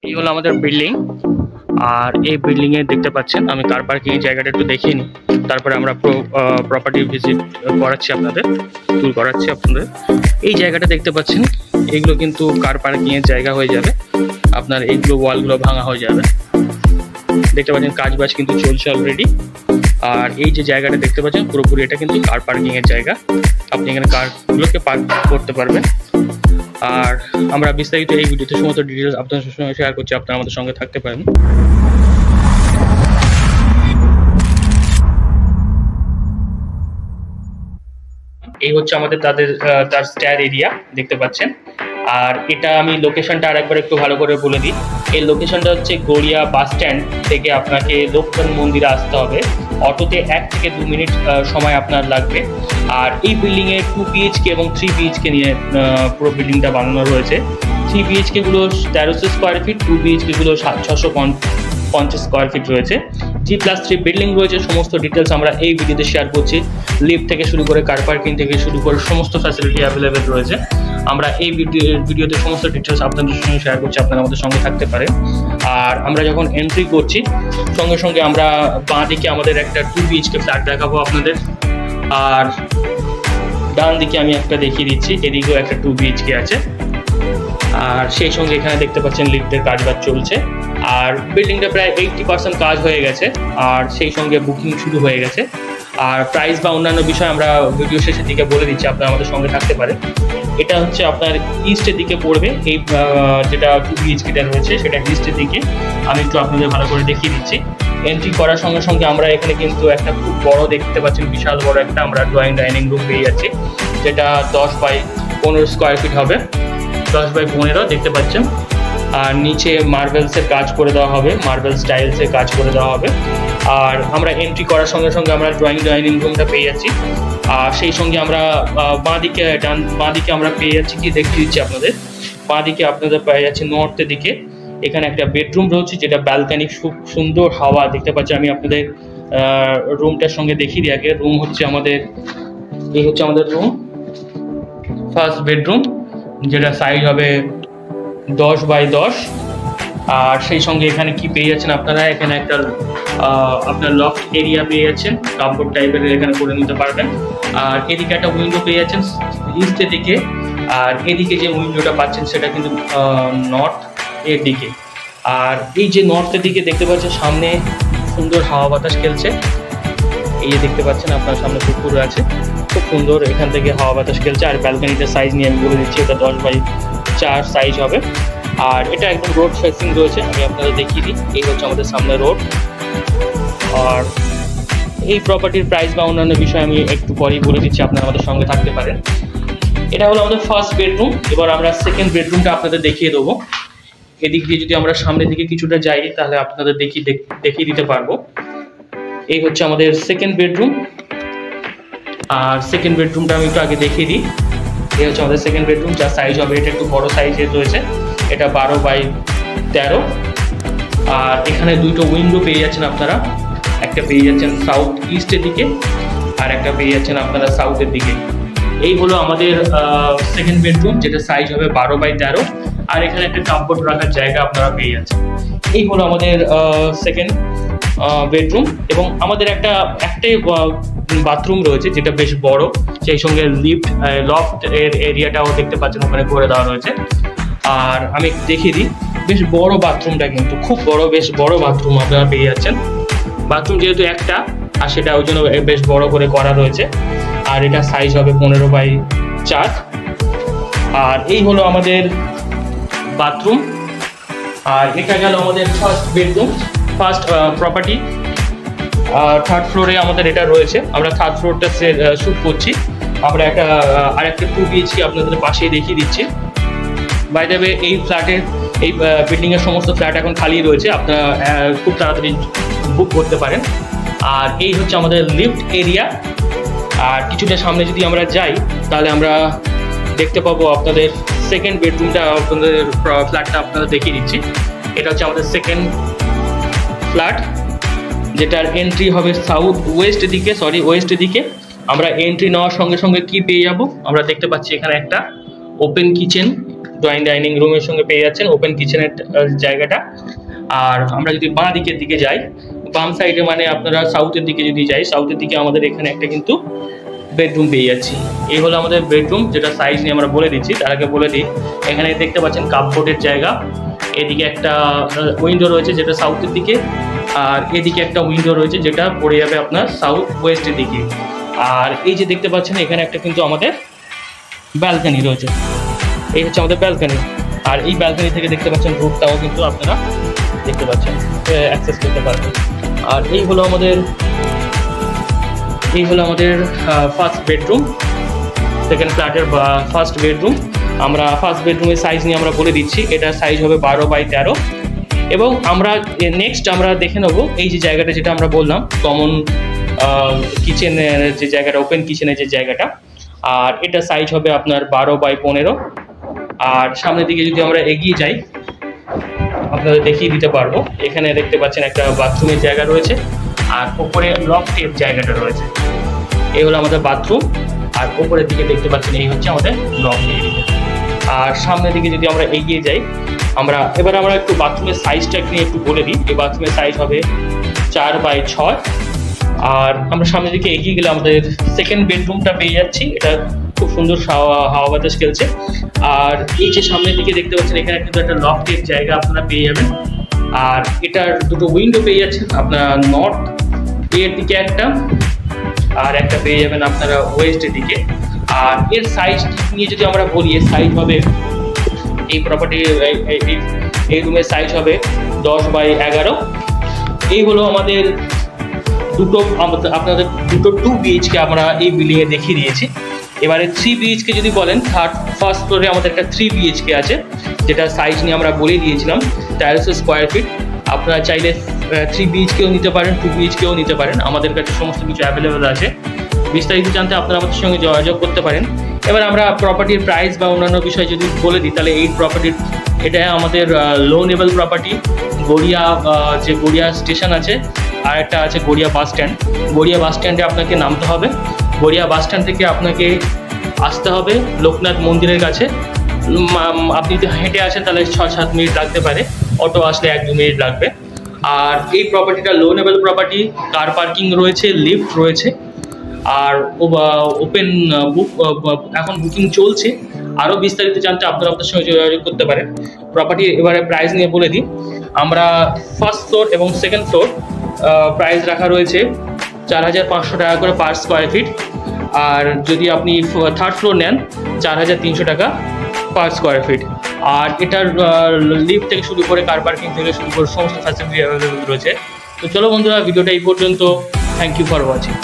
এই হলো আমাদের বিল্ডিং। আর এই বিল্ডিং এ দেখতে পাচ্ছেন আমি কার পার্কিং এর জায়গাটা একটু দেখিয়ে নিই, তারপরে আমরা প্রপার্টি ভিজিট করাচ্ছি, আপনাদের ট্যুর করাচ্ছি আপনাদের। এই জায়গাটা দেখতে পাচ্ছেন, এইগুলো কিন্তু কার পার্কিং এর জায়গা হয়ে যাবে। আপনার এইগুলো ওয়ালগুলো ভাঙা হয়ে যাবে, দেখতে পাচ্ছেন কাজ বাজ কিন্তু চলছে অলরেডি। আর এই যে জায়গাটা দেখতে পাচ্ছেন পুরোপুরি এটা কিন্তু কার পার্কিং এর জায়গা, আপনি এখানে কারগুলোকে পার্ক করতে পারবেন। আর আমরা বিস্তারিত এই ভিডিওতে সমস্ত ডিটেলস আপনাদের সঙ্গে শেয়ার করছি, আপনারা আমাদের সঙ্গে থাকতে পারেন। এই হচ্ছে আমাদের তার স্ট্যার এরিয়া দেখতে পাচ্ছেন। আর এটা আমি লোকেশনটা আরেকবার একটু ভালো করে বলে দিই। এই লোকেশনটা হচ্ছে গড়িয়া বাস স্ট্যান্ড থেকে আপনাকে লোকনাথ মন্দিরে আসতে হবে। অটোতে 1 থেকে 2 মিনিট সময় আপনার লাগবে। আর এই বিল্ডিংয়ে 2 BHK এবং 3 BHK নিয়ে পুরো বিল্ডিংটা বানানো রয়েছে। 3 BHK গুলো 1300 স্কোয়ার ফিট, 2 BHK গুলো 650 স্কোয়ার ফিট রয়েছে। 3+3 বিল্ডিং রয়েছে। সমস্ত ডিটেলস আমরা এই ভিডিওতে শেয়ার করছি। লিফট থেকে শুরু করে কার পার্কিং থেকে শুরু করে সমস্ত ফ্যাসিলিটি অ্যাভেলেবেল রয়েছে। আমরা এই ভিডিওতে সমস্ত ডিটেলস আপনাদের সঙ্গে শেয়ার করছি, আপনারা আমাদের সঙ্গে থাকতে পারেন। আর আমরা যখন এন্ট্রি করছি সঙ্গে সঙ্গে আমরা বাঁ দিকে আমাদের একটা 2 BHK ফ্ল্যাট দেখাবো আপনাদের। আর ডান দিকে আমি একটা দেখিয়ে দিচ্ছি, এদিকেও একটা 2 BHK আছে। আর সেই সঙ্গে এখানে দেখতে পাচ্ছেন লিফটের কাজবাজ চলছে। আর বিল্ডিংটা প্রায় 80% কাজ হয়ে গেছে, আর সেই সঙ্গে বুকিং শুরু হয়ে গেছে। আর প্রাইস বা অন্যান্য বিষয় আমরা ভিডিও শেষের দিকে বলে দিচ্ছি, আপনারা আমাদের সঙ্গে থাকতে পারেন। এটা হচ্ছে আপনার ইস্টের দিকে পড়বে, এই যেটা 2 BHKটা রয়েছে সেটা ইস্টের দিকে। আমি একটু আপনাদের ভালো করে দেখিয়ে দিচ্ছি। এন্ট্রি করার সঙ্গে সঙ্গে আমরা এখানে কিন্তু একটা খুব বড় দেখতে পাচ্ছেন, বিশাল বড় একটা আমরা ডাইনিং রুম পেয়ে যাচ্ছি, যেটা 10x15 স্কোয়ার ফিট হবে। 10x15 দেখতে পাচ্ছেন। আর নিচে মার্বেলসের কাজ করে দেওয়া হবে, মার্বেল স্টাইলসের কাজ করে দেওয়া হবে। আর আমরা এন্ট্রি করার সঙ্গে সঙ্গে আমরা ডাইনিং রুমটা পেয়ে যাচ্ছি। আর সেই সঙ্গে আমরা বাঁ দিকে আমরা পেয়ে যাচ্ছি, কি দেখতে দিচ্ছি আপনাদের, বাঁ দিকে আপনাদের পেয়ে যাচ্ছে নর্থের দিকে। এখানে একটা বেডরুম রয়েছে, যেটা ব্যালকানি, খুব সুন্দর হাওয়া দেখতে পাচ্ছি। আমি আপনাদের রুমটার সঙ্গে দেখিয়ে দিই আগে। রুম হচ্ছে আমাদের, এই হচ্ছে আমাদের রুম, ফার্স্ট বেডরুম, যেটা সাইজ হবে 10x10। আর সেই সঙ্গে এখানে কি পেয়ে যাচ্ছেন আপনারা, এখানে একটা আপনার লফট এরিয়া পেয়ে যাচ্ছেন, কাপড় টাইপের এখানে করে নিতে পারবেন। আর এদিকে একটা উইন্ডো পেয়ে যাচ্ছেন ইস্টের দিকে। আর এদিকে যে উইন্ডোটা পাচ্ছেন সেটা কিন্তু নর্থ এর দিকে। আর এই যে নর্থের দিকে দেখতে পাচ্ছেন সামনে সুন্দর হাওয়া বাতাস খেলছে। এই যে দেখতে পাচ্ছেন আপনার সামনে পুকুর আছে, খুব সুন্দর এখান থেকে হাওয়া বাতাস খেলছে। আর ব্যালকানিটার সাইজ নিয়ে আমি বলে দিচ্ছি, এটা 10x4 সাইজ হবে। আর এটা একদম রোড ফেসিং রয়েছে, আমি আপনাদের দেখিয়ে দিই। এই হচ্ছে আমাদের সামনে রোড। আর এই প্রপার্টির প্রাইস বা অন্যান্য বিষয় আমি একটু পরেই বলে দিচ্ছি, আপনারা আমাদের সঙ্গে থাকতে পারেন। এটা হলো আমাদের ফার্স্ট বেডরুম। এবার আমরা সেকেন্ড বেডরুমটা আপনাদের দেখিয়ে দেবো। এদিক দিয়ে যদি আমরা সামনের দিকে কিছুটা যাই তাহলে আপনাদের দেখিয়ে দিতে পারবো। এই হচ্ছে আমাদের সেকেন্ড বেডরুম। আর সেকেন্ড বেডরুমটা আমি একটু আগে দেখিয়ে দিই। এই হচ্ছে আমাদের সেকেন্ড বেডরুম, যার সাইজ হবে, এটা একটু বড় সাইজের রয়েছে, এটা 12x13। আর এখানে দুটো উইন্ডো পেয়ে যাচ্ছেন আপনারা, একটা পেয়ে যাচ্ছেন সাউথ ইস্টের দিকে, আর একটা পেয়ে যাচ্ছেন আপনারা সাউথের দিকে। এই হলো আমাদের সেকেন্ড বেডরুম, যেটা সাইজ হবে 12x13। আর এখানে একটা কাপড় রাখার জায়গা আপনারা পেয়ে যাচ্ছেন। এই হলো আমাদের সেকেন্ড বেডরুম। এবং আমাদের একটাই বাথরুম রয়েছে, যেটা বেশ বড়, সেই সঙ্গে লফট এর এরিয়াটাও দেখতে পাচ্ছেন ওখানে করে দেওয়া রয়েছে। আর আমি দেখিয়ে দিই, বেশ বড় বাথরুমটা, কিন্তু খুব বড়, বেশ বড় বাথরুম আপনারা পেয়ে যাচ্ছেন। বাথরুম যেহেতু একটা, আর সেটা ওই জন্য বেশ বড় করে করা রয়েছে। আর এটা সাইজ হবে 15x4। আর এই হলো আমাদের বাথরুম। আর এটা গেল আমাদের first bedroom, first property. Third ফ্লোরে আমাদের এটা রয়েছে, আমরা থার্ড ফ্লোরটা শুট করছি। আমরা আরেকটা 2 BHK আপনাদের পাশেই দেখিয়ে দিচ্ছি। বাই দ্য ওয়ে, এই বিল্ডিংয়ের সমস্ত ফ্ল্যাট এখন খালি রয়েছে, আপনারা খুব তাড়াতাড়ি বুক করতে পারেন। আর এই হচ্ছে আমাদের লিফট এরিয়া। আর কিছুটা সামনে যদি আমরা যাই তাহলে আমরা দেখতে পাবো আপনাদের সেকেন্ড বেডরুমটা, আপনাদের ফ্ল্যাটটা আপনাদের দেখিয়ে দিচ্ছি। এটা হচ্ছে আমাদের সেকেন্ড ফ্ল্যাট, যেটার এন্ট্রি হবে ওয়েস্টের দিকে। আমরা এন্ট্রি নেওয়ার সঙ্গে সঙ্গে কি পেয়ে যাব, আমরা দেখতে পাচ্ছি এখানে একটা ওপেন কিচেন ডাইনিং রুমের সঙ্গে পেয়ে যাচ্ছেন ওপেন কিচেনের জায়গাটা। আর আমরা যদি বাঁ দিকের দিকে যাই, বাম সাইডে মানে আপনারা সাউথের দিকে যদি যাই, সাউথের দিকে আমাদের এখানে একটা কিন্তু বেডরুম পেয়ে যাচ্ছি। এই হলো আমাদের বেডরুম, যেটা সাইজ নিয়ে আমরা বলে দিচ্ছি। তার আগে বলে দিই, এখানে দেখতে পাচ্ছেন কাপবোর্ডের জায়গা, এদিকে একটা উইন্ডো রয়েছে যেটা সাউথের দিকে, আর এদিকে একটা উইন্ডো রয়েছে যেটা পড়ে যাবে আপনার সাউথ ওয়েস্টের দিকে। আর এই যে দেখতে পাচ্ছেন এখানে একটা কিন্তু আমাদের ব্যালকনি রয়েছে, এই হচ্ছে আমাদের ব্যালকনি। আর এই ব্যালকনি থেকে দেখতে পাচ্ছেন রুফটাও কিন্তু আপনারা দেখতে পাচ্ছেন, অ্যাক্সেস করতে পারবেন। আর এই হলো আমাদের ফার্স্ট বেডরুম, সেকেন্ড ফ্ল্যাটের ফার্স্ট বেডরুম। আমরা ফার্স্ট বেডরুমের সাইজ নিয়ে আমরা বলে দিচ্ছি, এটার সাইজ হবে 12x13। এবং আমরা নেক্সট আমরা দেখে নেব এই যে জায়গাটা যেটা আমরা বললাম কমন কিচেনের যে জায়গাটা, ওপেন কিচেনের যে জায়গাটা, আর এটা সাইজ হবে আপনার 12x15। আর সামনের দিকে যদি আমরা এগিয়ে যাই আপনাদের দেখিয়ে দিতে পারবো, এখানে দেখতে পাচ্ছেন একটা বাথরুমের জায়গা রয়েছে, আর উপরে লফটের জায়গাটা রয়েছে। এই হলো আমাদের বাথরুম, আর উপরের দিকে দেখতে পাচ্ছেন এই হচ্ছে আমাদের লফট এরিয়া। আর সামনের দিকে যদি আমরা এগিয়ে যাই, আমরা একটু বাথরুমের সাইজটা নিয়ে একটু বলে দিই। এই বাথরুমের সাইজ হবে 4x6। আর আমরা সামনের দিকে এগিয়ে গেলে আমাদের সেকেন্ড বেডরুমটা পেয়ে যাচ্ছি, এটা খুব সুন্দর হাওয়া বাতাস খেলছে। আর এই যে সামনের দিকে দেখতে পাচ্ছেন এখানে কিন্তু একটা লফটের জায়গা আপনারা পেয়ে যাবেন। আর এটার দুটো উইন্ডো পেয়ে যাচ্ছেন আপনারা, নর্থ এর দিকে একটা, আর একটা পেয়ে যাবেন আপনারা ওয়েস্টের দিকে। আর এর সাইজ নিয়ে যদি আমরা বলি, এর সাইজ হবে এই প্রপার্টি এই রুমের সাইজ হবে 10x11। এই হলো আমাদের আপনাদের দুটো 2 BHK আমরা এই বিল্ডিংয়ে দেখিয়ে দিয়েছি। এবারে 3 BHK যদি বলেন, ফার্স্ট ফ্লোরে আমাদের একটা 3 BHK আছে, যেটা সাইজ নিয়ে আমরা বলে দিয়েছিলাম 1300 স্কোয়ার ফিট। আপনারা চাইলে 3 BHKও নিতে পারেন, 2 BHKও নিতে পারেন, আমাদের কাছে সমস্ত কিছু অ্যাভেলেবেল আছে। বিস্তারিত জানতে আপনারা আমাদের সঙ্গে যোগাযোগ করতে পারেন। এবার আমরা প্রপার্টির প্রাইস বা অন্যান্য বিষয় যদি বলে দিই, তাহলে এই প্রপার্টির এটা আমাদের লো লেভেল প্রপার্টি। গড়িয়া স্টেশন আছে, আর একটা আছে গড়িয়া বাস স্ট্যান্ড। গড়িয়া বাস স্ট্যান্ডে আপনাকে নামতে হবে, গড়িয়া বাস স্ট্যান্ড থেকে আপনাকে আসতে হবে লোকনাথ মন্দিরের কাছে। আপনি যদি হেঁটে আসেন তাহলে 6-7 মিনিট লাগতে পারে, অটো আসলে 1-2 মিনিট লাগবে। আর এই প্রপার্টিটা low level property, car parking রয়েছে, লিফট রয়েছে, আর ওপেন এখন বুকিং চলছে। আরও বিস্তারিত জানতে আপনারা আপনার সঙ্গে যোগাযোগ করতে পারেন। প্রপার্টি এবারে প্রাইস নিয়ে বলে দিই, আমরা ফার্স্ট ফ্লোর এবং সেকেন্ড ফ্লোর প্রাইস রাখা রয়েছে 4500 টাকা করে পার স্কোয়ার ফিট। আর যদি আপনি থার্ড ফ্লোর নেন 4300 টাকা পার স্কোয়ার ফিট। আর এটার লিফট থেকে শুরু করে কার পার্কিং থেকে শুরু করে সমস্ত ফ্যাসিলিটি অ্যাভেলেবল রয়েছে। তো চলো বন্ধুরা, ভিডিওটা এই পর্যন্ত। Thank you for watching.